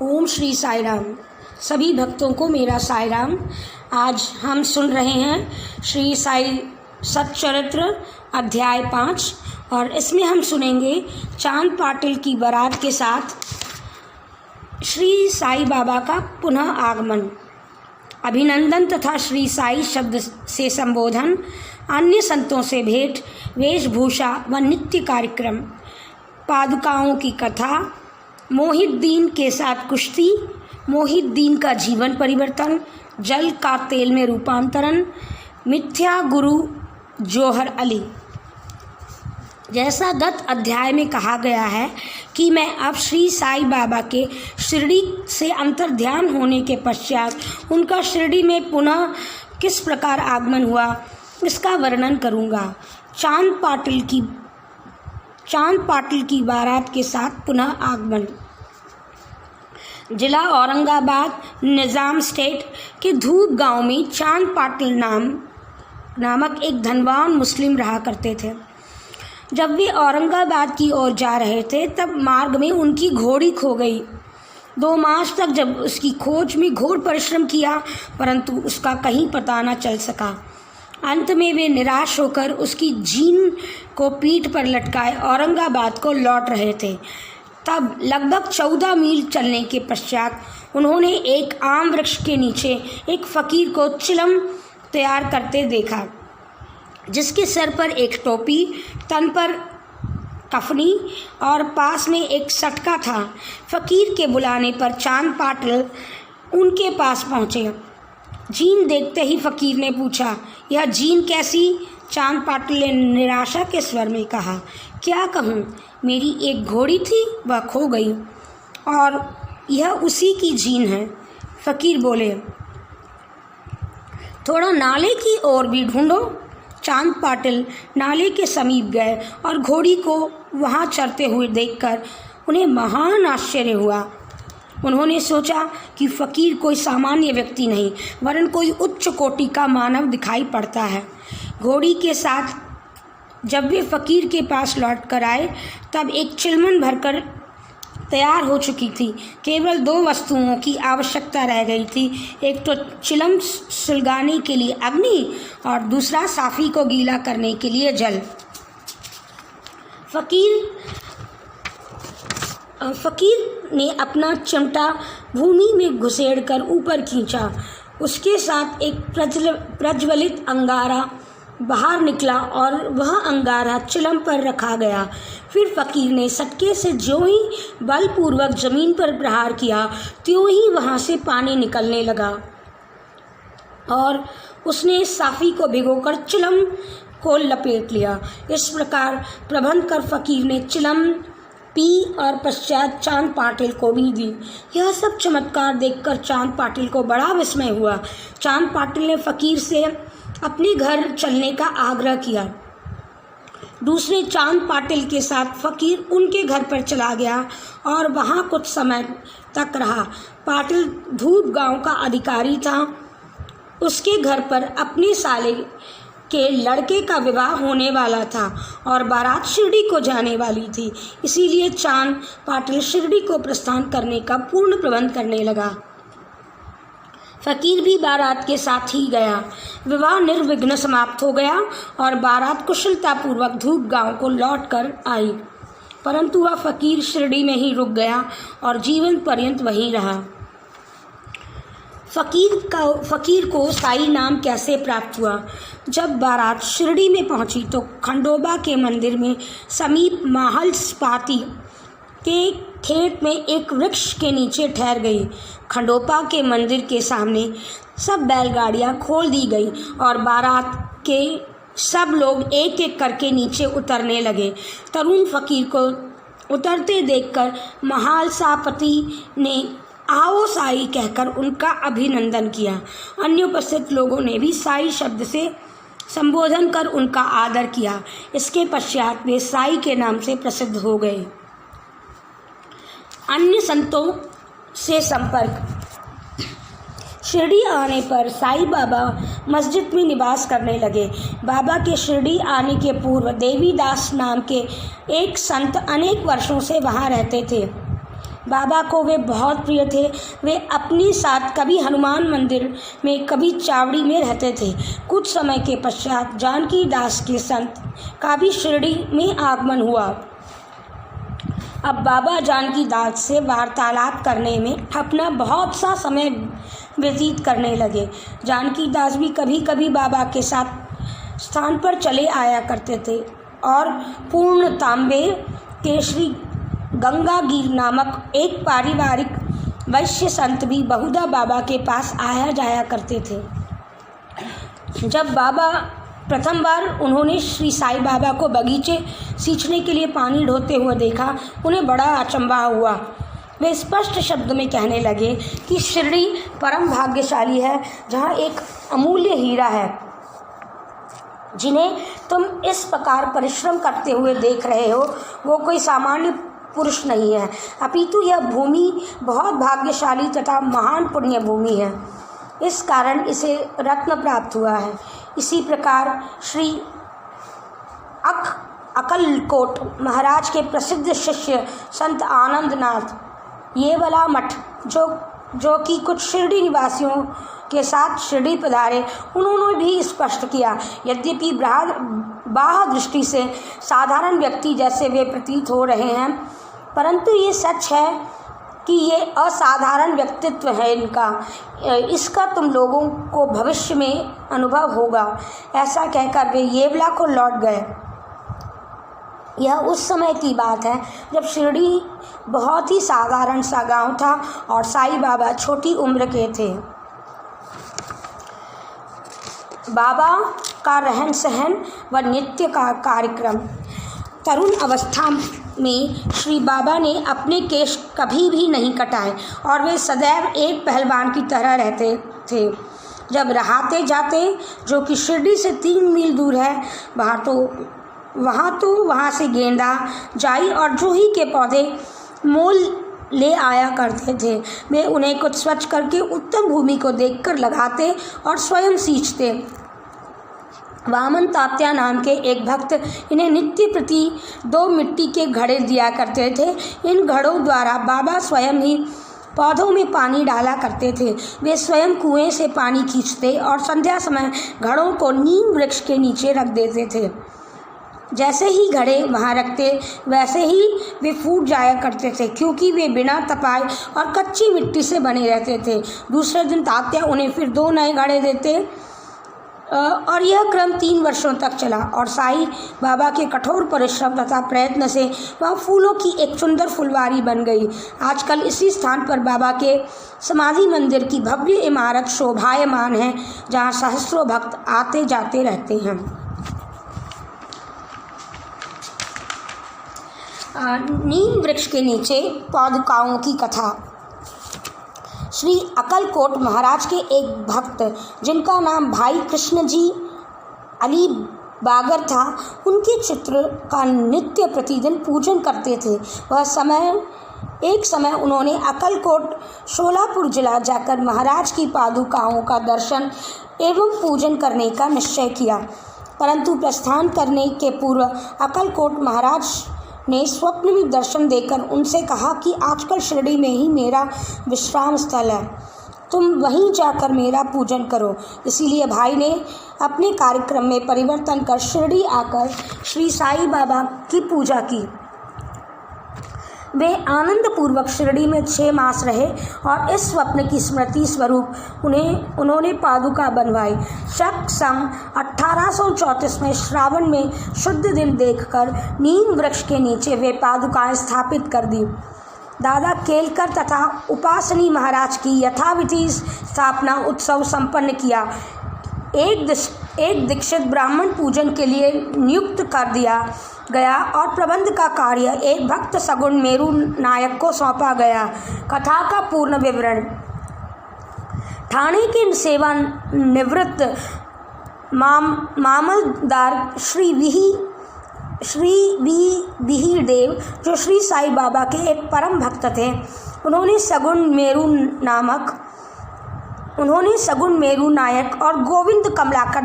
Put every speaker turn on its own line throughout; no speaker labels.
ओम श्री साई राम। सभी भक्तों को मेरा साई राम। आज हम सुन रहे हैं श्री साई सच्चरित्र अध्याय 5 और इसमें हम सुनेंगे चांद पाटिल की बारात के साथ श्री साई बाबा का पुनः आगमन, अभिनंदन तथा श्री साई शब्द से संबोधन, अन्य संतों से भेंट, वेशभूषा व नित्य कार्यक्रम, पादुकाओं की कथा, मोहिद्दीन के साथ कुश्ती, मोहिद्दीन का जीवन परिवर्तन, जल का तेल में रूपांतरण, मिथ्या गुरु जौहर अली। जैसा गत अध्याय में कहा गया है कि मैं अब श्री साई बाबा के शिरडी से अंतर्ध्यान होने के पश्चात उनका शिरडी में पुनः किस प्रकार आगमन हुआ इसका वर्णन करूँगा। चांद पाटिल की बारात के साथ पुनः आगमन। जिला औरंगाबाद, निज़ाम स्टेट के धूप गांव में चांद पाटिल नामक एक धनवान मुस्लिम रहा करते थे। जब वे औरंगाबाद की ओर जा रहे थे तब मार्ग में उनकी घोड़ी खो गई। 2 मास तक जब उसकी खोज में घोर परिश्रम किया परंतु उसका कहीं पता न चल सका। अंत में वे निराश होकर उसकी जीन को पीठ पर लटकाए औरंगाबाद को लौट रहे थे। तब लगभग 14 मील चलने के पश्चात उन्होंने एक आम वृक्ष के नीचे एक फ़कीर को चिलम तैयार करते देखा, जिसके सर पर एक टोपी, तन पर कफनी और पास में एक सटका था। फ़कीर के बुलाने पर चांद पाटिल उनके पास पहुँचे। जीन देखते ही फ़कीर ने पूछा, यह जीन कैसी? चांद पाटिल ने निराशा के स्वर में कहा, क्या कहूँ, मेरी एक घोड़ी थी वह खो गई और यह उसी की जीन है। फ़कीर बोले, थोड़ा नाले की ओर भी ढूंढो। चांद पाटिल नाले के समीप गए और घोड़ी को वहाँ चरते हुए देखकर उन्हें महान आश्चर्य हुआ। उन्होंने सोचा कि फ़कीर कोई सामान्य व्यक्ति नहीं वरन कोई उच्च कोटि का मानव दिखाई पड़ता है। घोड़ी के साथ जब वे फ़कीर के पास लौट कर आए तब एक चिलमन भरकर तैयार हो चुकी थी। केवल 2 वस्तुओं की आवश्यकता रह गई थी, एक तो चिलम सुलगाने के लिए अग्नि और दूसरा साफ़ी को गीला करने के लिए जल। फ़कीर ने अपना चिमटा भूमि में घुसेड़कर ऊपर खींचा। उसके साथ एक प्रज्वलित अंगारा बाहर निकला और वह अंगारा चिलम पर रखा गया। फिर फ़कीर ने सटके से ज्यों ही बलपूर्वक ज़मीन पर प्रहार किया त्यों ही वहाँ से पानी निकलने लगा और उसने साफ़ी को भिगोकर चिलम को लपेट लिया। इस प्रकार प्रबंध कर फ़कीर ने चिलम पी और पश्चात चांद पाटिल को भी दी। यह सब चमत्कार देखकर चांद पाटिल को बड़ा विस्मय हुआ। चांद पाटिल ने फ़कीर से अपने घर चलने का आग्रह किया। दूसरे चांद पाटिल के साथ फ़कीर उनके घर पर चला गया और वहाँ कुछ समय तक रहा। पाटिल धूप गांव का अधिकारी था। उसके घर पर अपने साले के लड़के का विवाह होने वाला था और बारात शिरडी को जाने वाली थी। इसीलिए चांद पाटिल शिरडी को प्रस्थान करने का पूर्ण प्रबंध करने लगा। फ़कीर भी बारात के साथ ही गया। विवाह निर्विघ्न समाप्त हो गया और बारात कुशलतापूर्वक धूप गांव को लौट कर आई, परंतु वह फ़कीर शिरडी में ही रुक गया और जीवन पर्यंत वहीं रहा। फ़कीर को साई नाम कैसे प्राप्त हुआ? जब बारात शिरडी में पहुंची तो खंडोबा के मंदिर में समीप माहल स्पाती के खेत में एक वृक्ष के नीचे ठहर गई। खंडोबा के मंदिर के सामने सब बैलगाड़ियां खोल दी गई और बारात के सब लोग एक एक करके नीचे उतरने लगे। तरुण फ़कीर को उतरते देखकर महाल सापति ने आओ साई कहकर उनका अभिनंदन किया। अन्य उपस्थित लोगों ने भी साई शब्द से संबोधन कर उनका आदर किया। इसके पश्चात वे साई के नाम से प्रसिद्ध हो गए। अन्य संतों से संपर्क। शिरडी आने पर साई बाबा मस्जिद में निवास करने लगे। बाबा के शिरडी आने के पूर्व देवीदास नाम के एक संत अनेक वर्षों से वहाँ रहते थे। बाबा को वे बहुत प्रिय थे। वे अपने साथ कभी हनुमान मंदिर में, कभी चावड़ी में रहते थे। कुछ समय के पश्चात जानकी दास के संत का भी शिरडी में आगमन हुआ। अब बाबा जानकी दास से वार्तालाप करने में अपना बहुत सा समय व्यतीत करने लगे। जानकी दास भी कभी कभी बाबा के साथ स्थान पर चले आया करते थे और पूर्ण तांबे के श्री गंगागीर नामक एक पारिवारिक वैश्य संत भी बहुधा बाबा के पास आया जाया करते थे। जब बाबा प्रथम बार उन्होंने श्री साईं बाबा को बगीचे सींचने के लिए पानी ढोते हुए देखा, उन्हें बड़ा अचंभा हुआ। वे स्पष्ट शब्द में कहने लगे कि शिरडी परम भाग्यशाली है, जहाँ एक अमूल्य हीरा है जिन्हें तुम इस प्रकार परिश्रम करते हुए देख रहे हो। वो कोई सामान्य पुरुष नहीं है, अपितु यह भूमि बहुत भाग्यशाली तथा महान पुण्य भूमि है। इस कारण इसे रत्न प्राप्त हुआ है। इसी प्रकार श्री अक्कलकोट महाराज के प्रसिद्ध शिष्य संत आनंदनाथ ये वाला मठ जो कि कुछ शिरडी निवासियों के साथ शिरडी पधारे, उन्होंने भी स्पष्ट किया, यद्यपि बाह्य दृष्टि से साधारण व्यक्ति जैसे वे प्रतीत हो रहे हैं, परंतु ये सच है कि ये असाधारण व्यक्तित्व है इनका। इसका तुम लोगों को भविष्य में अनुभव होगा। ऐसा कहकर वे येवला को लौट गए। यह उस समय की बात है जब शिरडी बहुत ही साधारण सा गांव था और साईं बाबा छोटी उम्र के थे। बाबा का रहन सहन व नित्य का कार्यक्रम। तरुण अवस्था में श्री बाबा ने अपने केश कभी भी नहीं कटाए और वे सदैव एक पहलवान की तरह रहते थे। जब रहाते जाते, जो कि शिरडी से 3 मील दूर है, वहाँ से गेंदा, जाई और जूही के पौधे मोल ले आया करते थे। वे उन्हें कुछ स्वच्छ करके उत्तम भूमि को देखकर लगाते और स्वयं सींचते। वामन तात्या नाम के एक भक्त इन्हें नित्य प्रति 2 मिट्टी के घड़े दिया करते थे। इन घड़ों द्वारा बाबा स्वयं ही पौधों में पानी डाला करते थे। वे स्वयं कुएं से पानी खींचते और संध्या समय घड़ों को नीम वृक्ष के नीचे रख देते थे। जैसे ही घड़े वहाँ रखते, वैसे ही वे फूट जाया करते थे, क्योंकि वे बिना तपाए और कच्ची मिट्टी से बने रहते थे। दूसरे दिन तात्या उन्हें फिर 2 नए घड़े देते और यह क्रम 3 वर्षों तक चला और साईं बाबा के कठोर परिश्रम तथा प्रयत्न से वह फूलों की एक सुंदर फुलवारी बन गई। आजकल इसी स्थान पर बाबा के समाधि मंदिर की भव्य इमारत शोभायमान है, जहाँ सहस्रों भक्त आते जाते रहते हैं। नीम वृक्ष के नीचे पादुकाओं की कथा। श्री अक्कलकोट महाराज के एक भक्त, जिनका नाम भाई कृष्ण जी अली बागर था, उनके चित्र का नित्य प्रतिदिन पूजन करते थे। एक समय उन्होंने अक्कलकोट शोलापुर जिला जाकर महाराज की पादुकाओं का दर्शन एवं पूजन करने का निश्चय किया, परंतु प्रस्थान करने के पूर्व अक्कलकोट महाराज ने स्वप्न में दर्शन देकर उनसे कहा कि आजकल शिरडी में ही मेरा विश्राम स्थल है, तुम वहीं जाकर मेरा पूजन करो। इसीलिए भाई ने अपने कार्यक्रम में परिवर्तन कर शिरडी आकर श्री साईं बाबा की पूजा की। वे आनंद पूर्वक शिरडी में 6 मास रहे और इस स्वप्न की स्मृति स्वरूप उन्होंने पादुका बनवाई। शक सम 1834 में श्रावण में शुद्ध दिन देखकर नीम वृक्ष के नीचे वे पादुकाएं स्थापित कर दी। दादा केलकर तथा उपासनी महाराज की यथाविधि स्थापना उत्सव संपन्न किया। एक दीक्षित ब्राह्मण पूजन के लिए नियुक्त कर दिया गया और प्रबंध का कार्य एक भक्त सगुण मेरू नायक को सौंपा गया। कथा का पूर्ण विवरण। ठाणे के सेवानिवृत्त मामलदार श्री वी देव, जो श्री साईं बाबा के एक परम भक्त थे, उन्होंने सगुण मेरू नायक और गोविंद कमलाकर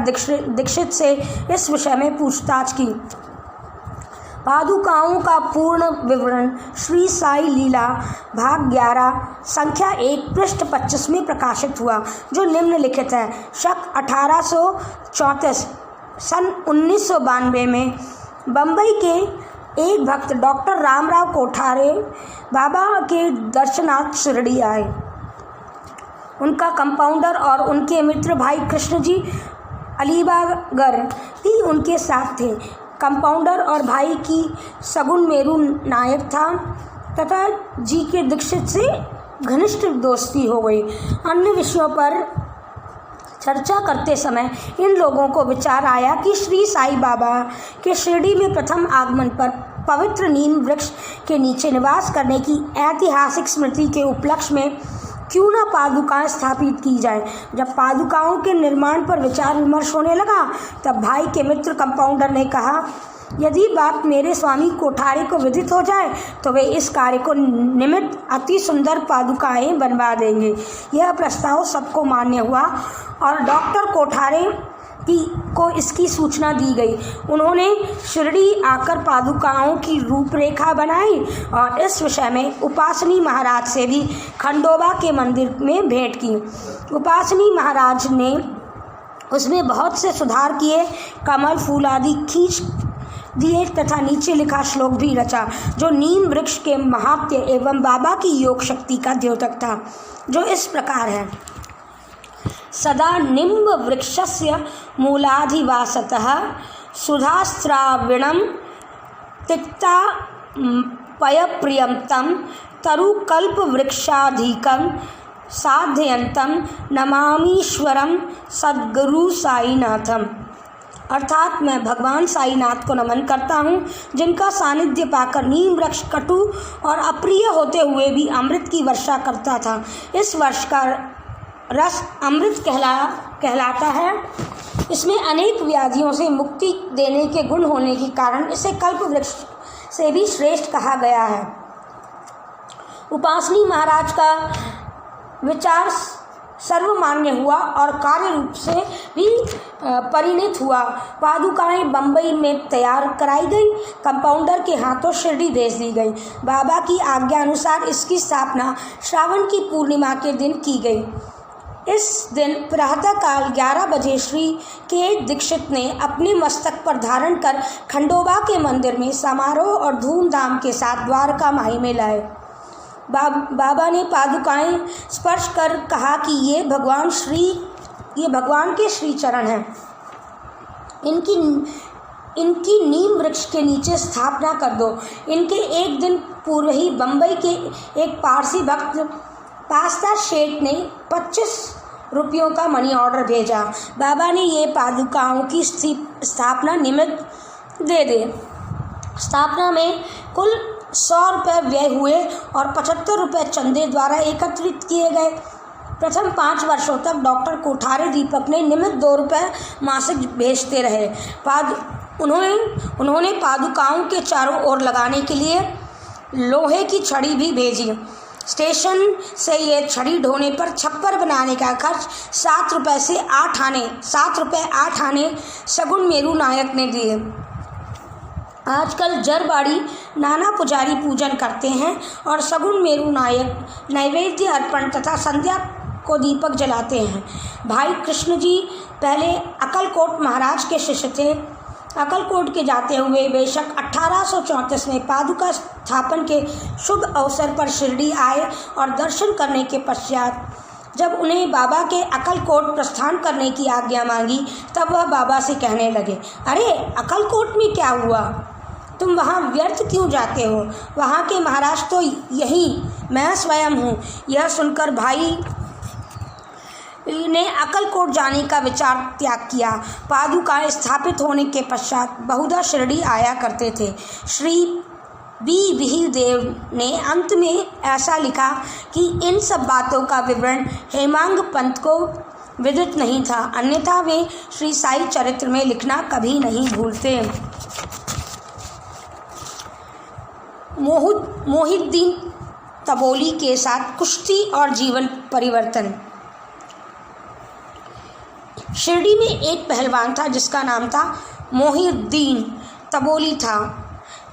दीक्षित से इस विषय में पूछताछ की। पादुकाओं का पूर्ण विवरण श्री साई लीला भाग 11 संख्या 1 पृष्ठ 25 में प्रकाशित हुआ, जो निम्नलिखित है। शक 1834 सन 1992 में बम्बई के एक भक्त डॉक्टर रामराव कोठारे बाबा के दर्शनार्थ शिरडी आए। उनका कंपाउंडर और उनके मित्र भाई कृष्णजी अलीबागर भी उनके साथ थे। कंपाउंडर और भाई की सगुन मेरू नायक था तथा जी के दीक्षित से घनिष्ठ दोस्ती हो गई। अन्य विषयों पर चर्चा करते समय इन लोगों को विचार आया कि श्री साई बाबा के शिरडी में प्रथम आगमन पर पवित्र नीम वृक्ष के नीचे निवास करने की ऐतिहासिक स्मृति के उपलक्ष्य में क्यों न पादुकाएं स्थापित की जाए। जब पादुकाओं के निर्माण पर विचार विमर्श होने लगा तब भाई के मित्र कंपाउंडर ने कहा, यदि बात मेरे स्वामी कोठारे को विदित हो जाए तो वे इस कार्य को निमित्त अति सुंदर पादुकाएं बनवा देंगे। यह प्रस्ताव सबको मान्य हुआ और डॉक्टर कोठारे को इसकी सूचना दी गई। उन्होंने शिरडी आकर पादुकाओं की रूपरेखा बनाई और इस विषय में उपासनी महाराज से भी खंडोबा के मंदिर में भेंट की। उपासनी महाराज ने उसमें बहुत से सुधार किए, कमल फूल आदि खींच दिए तथा नीचे लिखा श्लोक भी रचा, जो नीम वृक्ष के महात्म्य एवं बाबा की योग शक्ति का द्योतक था, जो इस प्रकार है। सदा निम्ब वृक्षस्य मूलाधिवासतः सुधास्त्राविणं तिक्ता पयप्रियंतं तरुकल्पवृक्षाधिकं साध्यंतं नमामीश्वरं सद्गुरु साईनाथम। अर्थात मैं भगवान साईनाथ को नमन करता हूँ, जिनका सानिध्य पाकर नीम वृक्ष कटु और अप्रिय होते हुए भी अमृत की वर्षा करता था। इस वर्ष का रस अमृत कहलाता है। इसमें अनेक व्याधियों से मुक्ति देने के गुण होने के कारण इसे कल्प वृक्ष से भी श्रेष्ठ कहा गया है। उपासनी महाराज का विचार सर्वमान्य हुआ और कार्य रूप से भी परिणित हुआ। पादुकाएं बम्बई में तैयार कराई गई, कंपाउंडर के हाथों शिरडी भेज दी गई। बाबा की आज्ञा अनुसार इसकी स्थापना श्रावण की पूर्णिमा के दिन की गई। इस दिन प्रातःकाल 11 बजे श्री के दीक्षित ने अपने मस्तक पर धारण कर खंडोबा के मंदिर में समारोह और धूमधाम के साथ द्वारका माई में लाए। बाबा ने पादुकाएं स्पर्श कर कहा कि ये भगवान के श्री चरण हैं। इनकी नीम वृक्ष के नीचे स्थापना कर दो। इनके एक दिन पूर्व ही बम्बई के एक पारसी भक्त पास्ता शेठ ने 25 रुपयों का मनी ऑर्डर भेजा। बाबा ने ये पादुकाओं की स्थापना निमित्त दे दे। स्थापना में कुल 100 रुपये व्यय हुए और 75 रुपये चंदे द्वारा एकत्रित किए गए। प्रथम 5 वर्षों तक डॉक्टर कोठारे दीपक ने निमित्त 2 रुपये मासिक भेजते रहे। उन्होंने पादुकाओं के चारों ओर लगाने के लिए लोहे की छड़ी भी भेजी। स्टेशन से ये छड़ी ढोने पर छप्पर बनाने का खर्च 7 रुपये 8 आने सगुन मेरू नायक ने दिए। आजकल जरबाड़ी नाना पुजारी पूजन करते हैं और सगुन मेरू नायक नैवेद्य अर्पण तथा संध्या को दीपक जलाते हैं। भाई कृष्ण जी पहले अकलकोट महाराज के शिष्य थे। अकलकोट के जाते हुए बेशक 1834 में पादुका स्थापन के शुभ अवसर पर शिरडी आए और दर्शन करने के पश्चात जब उन्हें बाबा के अकलकोट प्रस्थान करने की आज्ञा मांगी तब वह बाबा से कहने लगे, अरे अकलकोट में क्या हुआ, तुम वहाँ व्यर्थ क्यों जाते हो, वहाँ के महाराज तो यही मैं स्वयं हूँ। यह सुनकर भाई ने अकलकोट जाने का विचार त्याग किया। पादुकाएं स्थापित होने के पश्चात बहुधा शिरडी आया करते थे। श्री बी विहिर देव ने अंत में ऐसा लिखा कि इन सब बातों का विवरण हेमांग पंत को विदित नहीं था, अन्यथा वे श्री साई चरित्र में लिखना कभी नहीं भूलते। मोहिद्दीन तबोली के साथ कुश्ती और जीवन परिवर्तन। शिरडी में एक पहलवान था जिसका नाम था मोहिद्दीन तबोली था।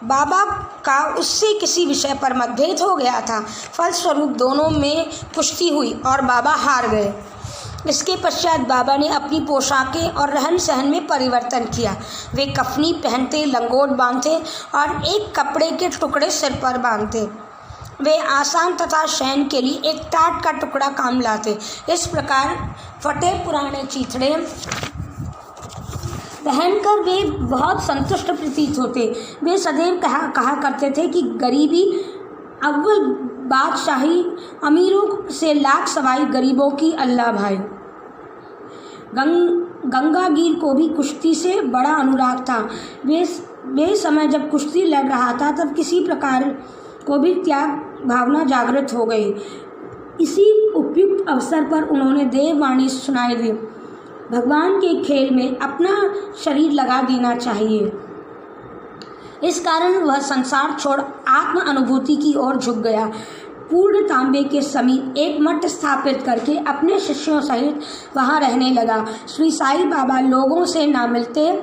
बाबा का उससे किसी विषय पर मतभेद हो गया था। फलस्वरूप दोनों में कुश्ती हुई और बाबा हार गए। इसके पश्चात बाबा ने अपनी पोशाकें और रहन सहन में परिवर्तन किया। वे कफनी पहनते, लंगोट बांधते और एक कपड़े के टुकड़े सिर पर बांधते। वे आसान तथा शयन के लिए एक टाट का टुकड़ा काम लाते। इस प्रकार फटे पुराने चीथड़े पहनकर वे बहुत संतुष्ट प्रतीत होते। वे सदैव कहा करते थे कि गरीबी अव्वल बादशाही, अमीरों से लाख सवाई गरीबों की अल्लाह भाई। गंगागीर को भी कुश्ती से बड़ा अनुराग था। वे समय जब कुश्ती लड़ रहा था तब किसी प्रकार को भी त्याग भावना जागृत हो गई। इसी उपयुक्त अवसर पर उन्होंने देववाणी सुनाई दी, भगवान के खेल में अपना शरीर लगा देना चाहिए। इस कारण वह संसार छोड़ आत्म अनुभूति की ओर झुक गया। पूर्ण तांबे के समीप एक मठ स्थापित करके अपने शिष्यों सहित वहां रहने लगा। श्री साईं बाबा लोगों से ना मिलते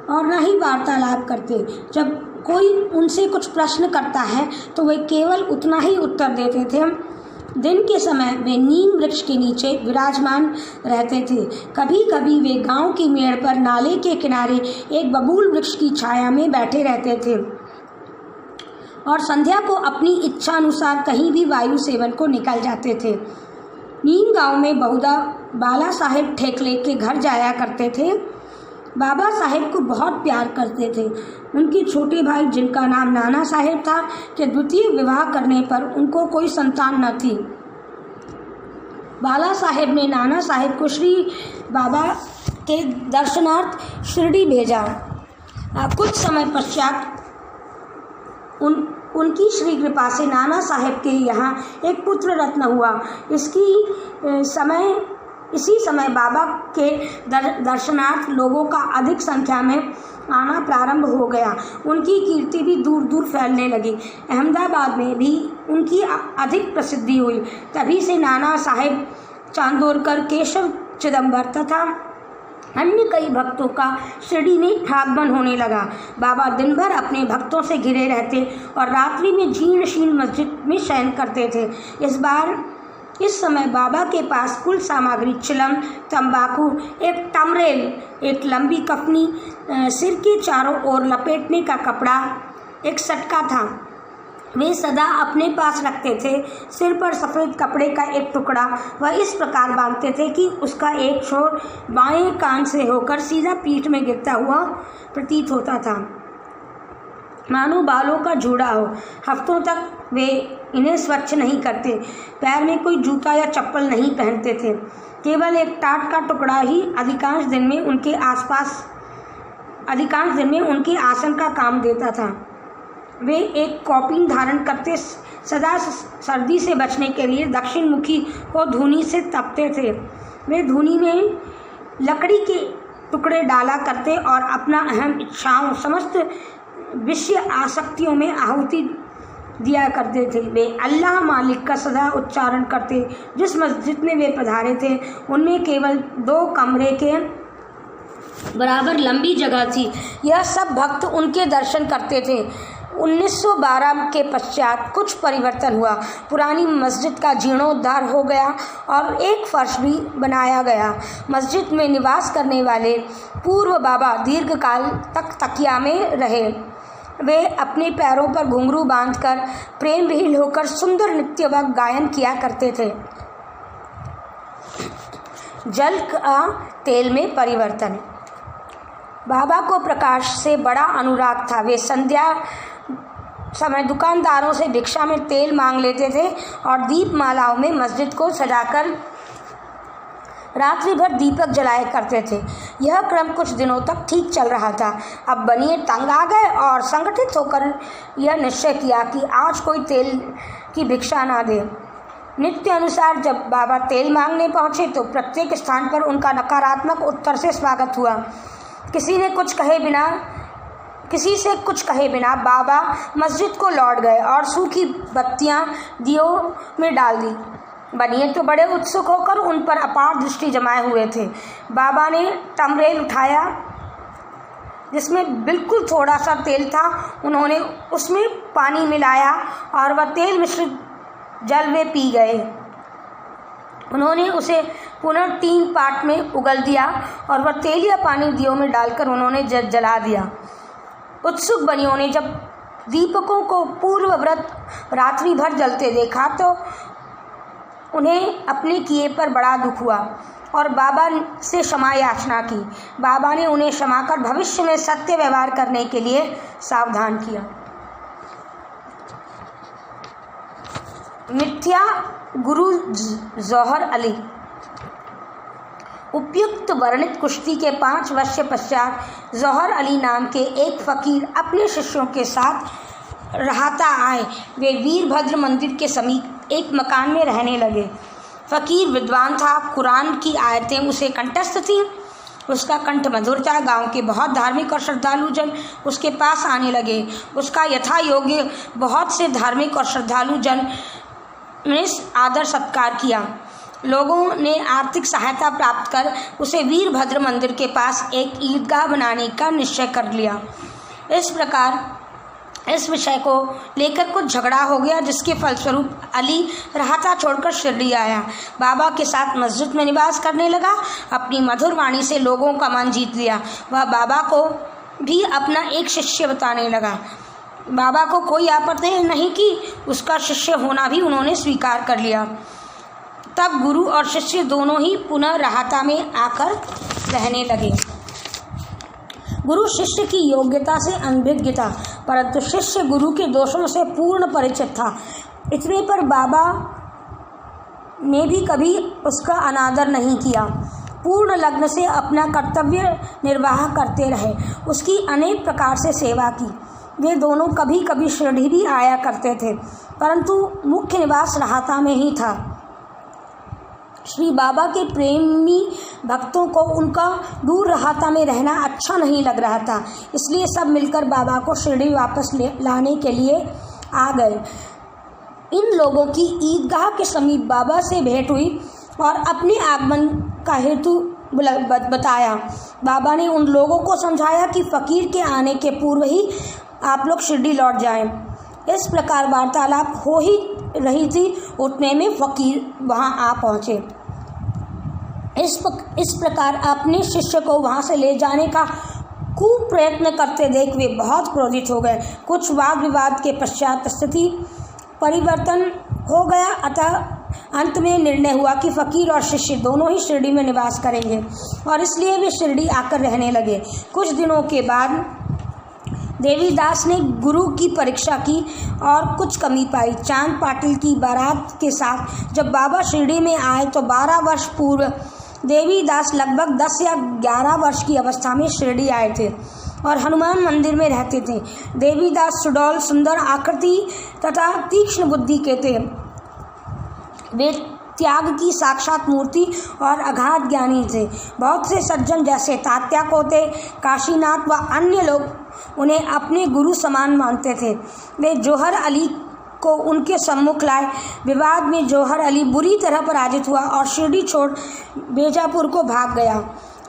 और न ही वार्तालाप करते। जब कोई उनसे कुछ प्रश्न करता है तो वे केवल उतना ही उत्तर देते थे। दिन के समय वे नीम वृक्ष के नीचे विराजमान रहते थे। कभी कभी वे गांव की मेड़ पर नाले के किनारे एक बबूल वृक्ष की छाया में बैठे रहते थे और संध्या को अपनी इच्छा अनुसार कहीं भी वायु सेवन को निकल जाते थे। नीम गांव में बहुधा बाला साहेब ठेकले के घर जाया करते थे। बाबा साहेब को बहुत प्यार करते थे। उनके छोटे भाई, जिनका नाम नाना साहेब था, के द्वितीय विवाह करने पर उनको कोई संतान न थी। बाला साहेब ने नाना साहेब को श्री बाबा के दर्शनार्थ शिरडी भेजा। कुछ समय पश्चात उनकी श्री कृपा से नाना साहेब के यहाँ एक पुत्र रत्न हुआ। इसी समय बाबा के दर्शनार्थ लोगों का अधिक संख्या में आना प्रारंभ हो गया। उनकी कीर्ति भी दूर दूर फैलने लगी। अहमदाबाद में भी उनकी अधिक प्रसिद्धि हुई। तभी से नाना साहेब चांदोरकर, केशव चिदंबर तथा अन्य कई भक्तों का शिरडी में ठाकबन होने लगा। बाबा दिन भर अपने भक्तों से घिरे रहते और रात्रि में जीर्ण शीर्ण मस्जिद में शयन करते थे। इस समय बाबा के पास कुल सामग्री चिलम, तंबाकू, एक टमरेल, एक लंबी कफनी, सिर के चारों ओर लपेटने का कपड़ा, एक सटका था। वे सदा अपने पास रखते थे। सिर पर सफ़ेद कपड़े का एक टुकड़ा वह इस प्रकार बांधते थे कि उसका एक छोर बाएं कान से होकर सीधा पीठ में गिरता हुआ प्रतीत होता था, मानो बालों का जूड़ा हो। हफ्तों तक वे इन्हें स्वच्छ नहीं करते। पैर में कोई जूता या चप्पल नहीं पहनते थे। केवल एक टाट का टुकड़ा ही अधिकांश दिन में उनके आसन का काम देता था। वे एक कौपीन धारण करते, सदा सर्दी से बचने के लिए दक्षिण मुखी को धूनी से तपते थे। वे धूनी में लकड़ी के टुकड़े डाला करते और अपना अहम इच्छाओं, समस्त विषय आसक्तियों में आहुति दिया करते थे। वे अल्लाह मालिक का सदा उच्चारण करते। जिस मस्जिद में वे पधारे थे उनमें केवल 2 कमरे के बराबर लंबी जगह थी। यह सब भक्त उनके दर्शन करते थे। 1912 के पश्चात कुछ परिवर्तन हुआ। पुरानी मस्जिद का जीर्णोद्धार हो गया और एक फर्श भी बनाया गया। मस्जिद में निवास करने वाले पूर्व बाबा दीर्घकाल तक तकिया में रहे। वे अपने पैरों पर घुंघरू बांधकर प्रेम विहीन होकर सुंदर नृत्य व गायन किया करते थे। जल का तेल में परिवर्तन। बाबा को प्रकाश से बड़ा अनुराग था। वे संध्या समय दुकानदारों से भिक्षा में तेल मांग लेते थे और दीपमालाओं में मस्जिद को सजाकर रात्रि भर दीपक जलाया करते थे। यह क्रम कुछ दिनों तक ठीक चल रहा था। अब बनिए तंग आ गए और संगठित होकर यह निश्चय किया कि आज कोई तेल की भिक्षा ना दे। नित्य अनुसार जब बाबा तेल मांगने पहुँचे तो प्रत्येक स्थान पर उनका नकारात्मक उत्तर से स्वागत हुआ। किसी से कुछ कहे बिना बाबा मस्जिद को लौट गए और सूखी बत्तियां दियों में डाल दी। बनिए तो बड़े उत्सुक होकर उन पर अपार दृष्टि जमाए हुए थे। बाबा ने टमरेल उठाया जिसमें बिल्कुल थोड़ा सा तेल था। उन्होंने उसमें पानी मिलाया और वह तेल मिश्रित जल वे पी गए। उन्होंने उसे पुनः 3 पाट में उगल दिया और वह तेल या पानी दियों में डालकर उन्होंने जला दिया। उत्सुक बनियों ने जब दीपकों को पूर्व व्रत रात्रि भर जलते देखा तो उन्हें अपने किए पर बड़ा दुख हुआ और बाबा से क्षमा याचना की। बाबा ने उन्हें क्षमा कर भविष्य में सत्य व्यवहार करने के लिए सावधान किया। मिथ्या गुरु जौहर अली। उपयुक्त वर्णित कुश्ती के 5 वर्ष पश्चात जौहर अली नाम के एक फ़कीर अपने शिष्यों के साथ रहता आए। वे वीरभद्र मंदिर के समीप एक मकान में रहने लगे। फ़कीर विद्वान था, कुरान की आयतें उसे कंठस्थ थीं, उसका कंठ मधुर था। गाँव के बहुत धार्मिक और श्रद्धालु जन उसके पास आने लगे। उसका यथा योग्य बहुत से धार्मिक और श्रद्धालु जन ने आदर सत्कार किया। लोगों ने आर्थिक सहायता प्राप्त कर उसे वीरभद्र मंदिर के पास एक ईदगाह बनाने का निश्चय कर लिया। इस प्रकार इस विषय को लेकर कुछ झगड़ा हो गया, जिसके फलस्वरूप अली रहता छोड़कर शिरडी आया। बाबा के साथ मस्जिद में निवास करने लगा। अपनी मधुर वाणी से लोगों का मन जीत लिया। वह बाबा को भी अपना एक शिष्य बताने लगा। बाबा को कोई आपत्ति नहीं की, उसका शिष्य होना भी उन्होंने स्वीकार कर लिया। तब गुरु और शिष्य दोनों ही पुनः रहता में आकर रहने लगे। गुरु शिष्य की योग्यता से अनभिज्ञ था, परंतु शिष्य गुरु के दोषों से पूर्ण परिचित था। इतने पर बाबा ने भी कभी उसका अनादर नहीं किया। पूर्ण लग्न से अपना कर्तव्य निर्वाह करते रहे। उसकी अनेक प्रकार से सेवा की। वे दोनों कभी कभी शिरडी भी आया करते थे, परंतु मुख्य निवास रहता में ही था। श्री बाबा के प्रेमी भक्तों को उनका दूर रहता में रहना अच्छा नहीं लग रहा था, इसलिए सब मिलकर बाबा को शिरडी वापस लाने के लिए आ गए। इन लोगों की ईदगाह के समीप बाबा से भेंट हुई और अपने आगमन का हेतु बताया। बाबा ने उन लोगों को समझाया कि फ़कीर के आने के पूर्व ही आप लोग शिरडी लौट जाएं। इस प्रकार वार्तालाप हो ही रही थी, उतने में फ़कीर वहां आ पहुँचे। इस प्रकार अपने शिष्य को वहां से ले जाने का खूब प्रयत्न करते देख वे बहुत क्रोधित हो गए। कुछ वाद विवाद के पश्चात स्थिति परिवर्तन हो गया। अतः अंत में निर्णय हुआ कि फ़कीर और शिष्य दोनों ही शिरडी में निवास करेंगे और इसलिए वे शिरडी आकर रहने लगे। कुछ दिनों के बाद देवीदास ने गुरु की परीक्षा की और कुछ कमी पाई। चांद पाटिल की बारात के साथ जब बाबा शिरडी में आए तो 12 वर्ष पूर्व देवीदास लगभग 10 या 11 वर्ष की अवस्था में शिरडी आए थे और हनुमान मंदिर में रहते थे। देवीदास सुडौल, सुंदर आकृति तथा तीक्ष्ण बुद्धि के थे। वे त्याग की साक्षात मूर्ति और अगाध ज्ञानी थे। बहुत से सज्जन जैसे तात्या कोते, काशीनाथ व अन्य लोग उन्हें अपने गुरु समान मानते थे। वे जौहर अली को उनके सम्मुख लाए। विवाद में जौहर अली बुरी तरह पराजित हुआ और शिरडी छोड़ बीजापुर को भाग गया।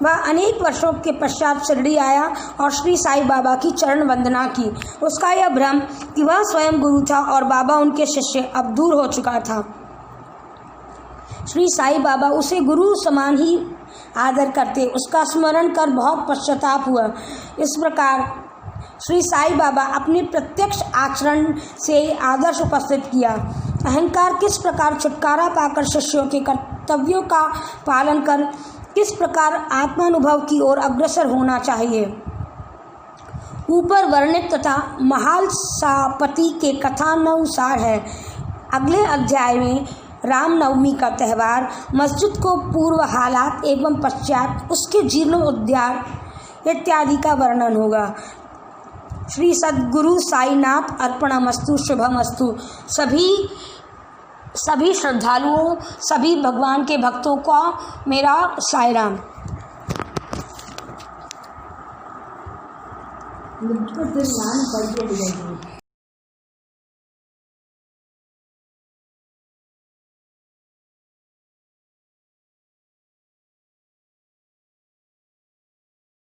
वह अनेक वर्षों के पश्चात शिरडी आया और श्री साईं बाबा की चरण वंदना की। उसका यह भ्रम कि वह स्वयं गुरु था और बाबा उनके शिष्य अब दूर हो चुका था। श्री साईं बाबा उसे गुरु समान ही आदर करते। उसका स्मरण कर बहुत पश्चाताप हुआ। इस प्रकार श्री साईं बाबा अपने प्रत्यक्ष आचरण से आदर्श उपस्थित किया। अहंकार किस प्रकार छुटकारा पाकर शिष्यों के कर्तव्यों का पालन कर किस प्रकार आत्मानुभव की ओर अग्रसर होना चाहिए, ऊपर वर्णित तथा महालसापति के कथानुसार है। अगले अध्याय में रामनवमी का त्यौहार, मस्जिद को पूर्व हालात एवं पश्चात उसके जीर्णोद्धार इत्यादि का वर्णन होगा। श्री सद्गुरु साईनाथ अर्पणमस्तु। शुभमस्तु। सभी श्रद्धालुओं, सभी भगवान के भक्तों का मेरा साई राम।